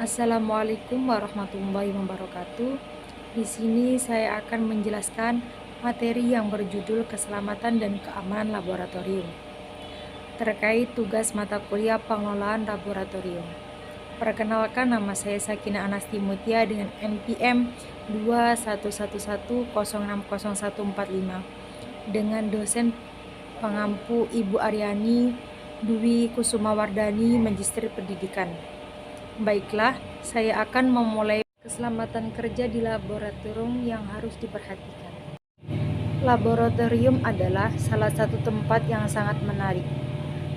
Assalamualaikum warahmatullahi wabarakatuh. Di sini saya akan menjelaskan materi yang berjudul Keselamatan dan Keamanan Laboratorium terkait tugas mata kuliah pengelolaan laboratorium. Perkenalkan, nama saya Sakina Anasti Mutia dengan NPM 2111060145 dengan dosen pengampu Ibu Aryani Dwi Kusumawardani, Magister Pendidikan. Baiklah, saya akan memulai keselamatan kerja di laboratorium yang harus diperhatikan. Laboratorium adalah salah satu tempat yang sangat menarik.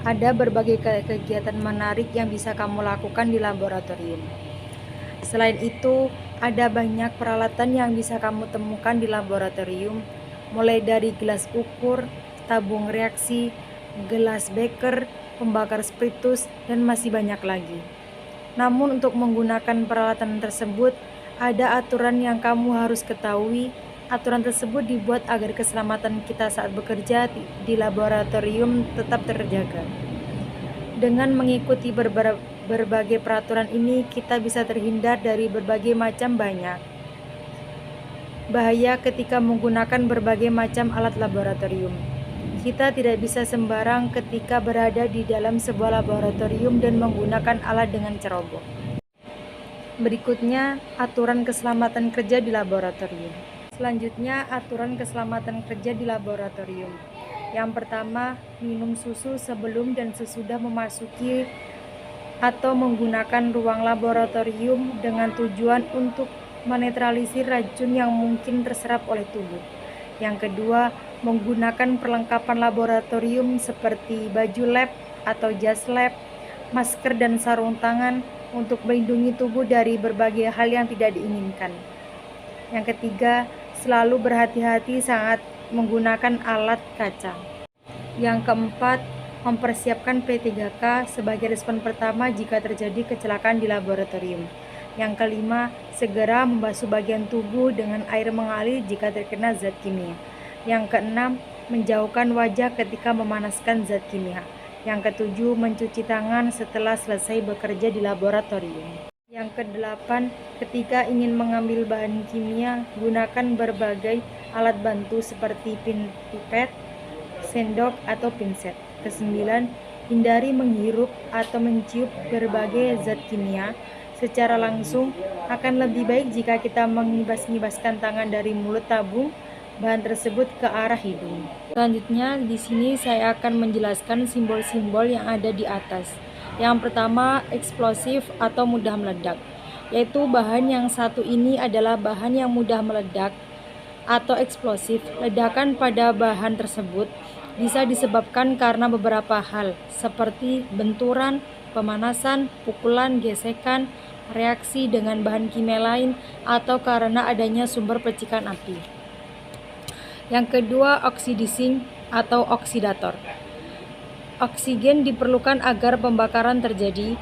Ada berbagai kegiatan menarik yang bisa kamu lakukan di laboratorium. Selain itu, ada banyak peralatan yang bisa kamu temukan di laboratorium, mulai dari gelas ukur, tabung reaksi, gelas beker, pembakar spiritus, dan masih banyak lagi. Namun untuk menggunakan peralatan tersebut, ada aturan yang kamu harus ketahui. Aturan tersebut dibuat agar keselamatan kita saat bekerja di laboratorium tetap terjaga. Dengan mengikuti berbagai peraturan ini, kita bisa terhindar dari berbagai macam bahaya ketika menggunakan berbagai macam alat laboratorium. Kita tidak bisa sembarang ketika berada di dalam sebuah laboratorium dan menggunakan alat dengan ceroboh. Berikutnya, aturan keselamatan kerja di laboratorium. Selanjutnya, aturan keselamatan kerja di laboratorium. Yang pertama, minum susu sebelum dan sesudah memasuki atau menggunakan ruang laboratorium dengan tujuan untuk menetralisir racun yang mungkin terserap oleh tubuh. Yang kedua, menggunakan perlengkapan laboratorium seperti baju lab atau jas lab, masker dan sarung tangan untuk melindungi tubuh dari berbagai hal yang tidak diinginkan. Yang ketiga, selalu berhati-hati saat menggunakan alat kaca. Yang keempat, mempersiapkan P3K sebagai respon pertama jika terjadi kecelakaan di laboratorium. Yang kelima, segera membasuh bagian tubuh dengan air mengalir jika terkena zat kimia. Yang keenam, menjauhkan wajah ketika memanaskan zat kimia. Yang ketujuh, mencuci tangan setelah selesai bekerja di laboratorium. Yang kedelapan, ketika ingin mengambil bahan kimia, gunakan berbagai alat bantu seperti pipet, sendok, atau pinset. Kesembilan, hindari menghirup atau mencium berbagai zat kimia secara langsung. Akan lebih baik jika kita mengibas-ngibaskan tangan dari mulut tabung bahan tersebut ke arah hidung. Selanjutnya, di sini saya akan menjelaskan simbol-simbol yang ada di atas. Yang pertama, eksplosif atau mudah meledak, yaitu bahan yang satu ini adalah bahan yang mudah meledak atau eksplosif. Ledakan pada bahan tersebut bisa disebabkan karena beberapa hal, seperti benturan, pemanasan, pukulan, gesekan, reaksi dengan bahan kimia lain, atau karena adanya sumber percikan api. Yang kedua, oksidising atau oksidator. Oksigen diperlukan agar pembakaran terjadi.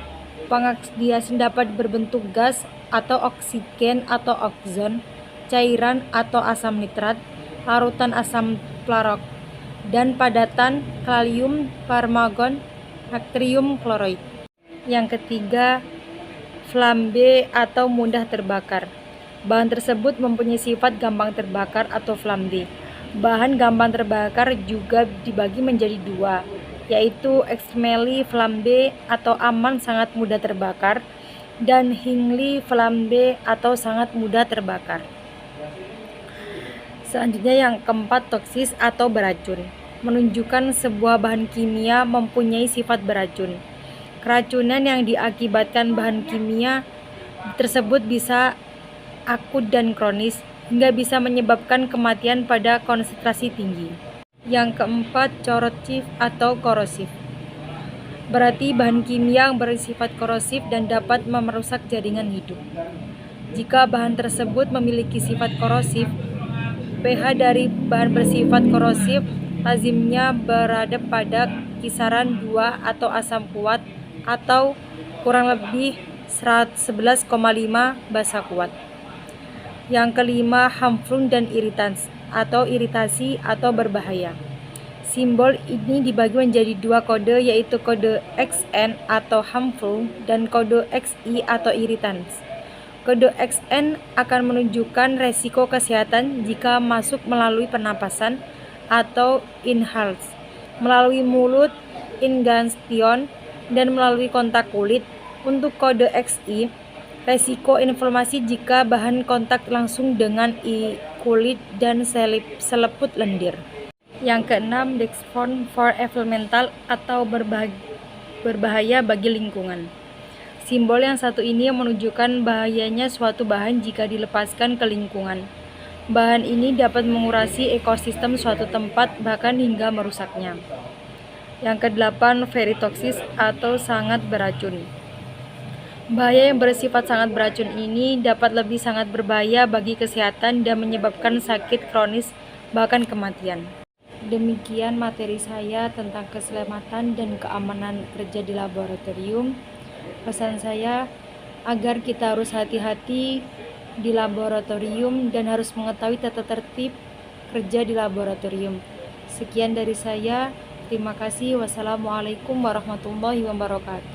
Pengoksidasi dapat berbentuk gas atau oksigen atau okson, cairan atau asam nitrat, larutan asam flarok, dan padatan kalium permangan natrium kloroid. Yang ketiga, flambe atau mudah terbakar. Bahan tersebut mempunyai sifat gampang terbakar atau flambe. Bahan gampang terbakar juga dibagi menjadi dua, yaitu extremely flambe atau aman sangat mudah terbakar, dan highly flambe atau sangat mudah terbakar. Selanjutnya yang keempat, toksis atau beracun, menunjukkan sebuah bahan kimia mempunyai sifat beracun. Keracunan yang diakibatkan bahan kimia tersebut bisa akut dan kronis, hingga bisa menyebabkan kematian pada konsentrasi tinggi. Yang keempat, corrosive atau korosif, berarti bahan kimia yang bersifat korosif dan dapat merusak jaringan hidup. Jika bahan tersebut memiliki sifat korosif, pH dari bahan bersifat korosif lazimnya berada pada kisaran 2 atau asam kuat atau kurang lebih 11,5 basa kuat. Yang kelima, harmful dan iritasi atau berbahaya. Simbol ini dibagi menjadi dua kode, yaitu kode XN atau harmful dan kode XI atau irritants. Kode XN akan menunjukkan resiko kesehatan jika masuk melalui pernapasan atau inhales, melalui mulut, ingestion, dan melalui kontak kulit. Untuk kode XI, resiko inflamasi jika bahan kontak langsung dengan kulit dan seleput lendir. Yang keenam, Dexphone for environmental atau berbahaya bagi lingkungan. Simbol yang satu ini menunjukkan bahayanya suatu bahan jika dilepaskan ke lingkungan. Bahan ini dapat mengurasi ekosistem suatu tempat, bahkan hingga merusaknya. Yang kedelapan, very toxic atau sangat beracun. Bahaya yang bersifat sangat beracun ini dapat lebih sangat berbahaya bagi kesehatan dan menyebabkan sakit kronis, bahkan kematian. Demikian materi saya tentang keselamatan dan keamanan kerja di laboratorium. Pesan saya agar kita harus hati-hati di laboratorium dan harus mengetahui tata tertib kerja di laboratorium. Sekian dari saya. Terima kasih. Wassalamualaikum warahmatullahi wabarakatuh.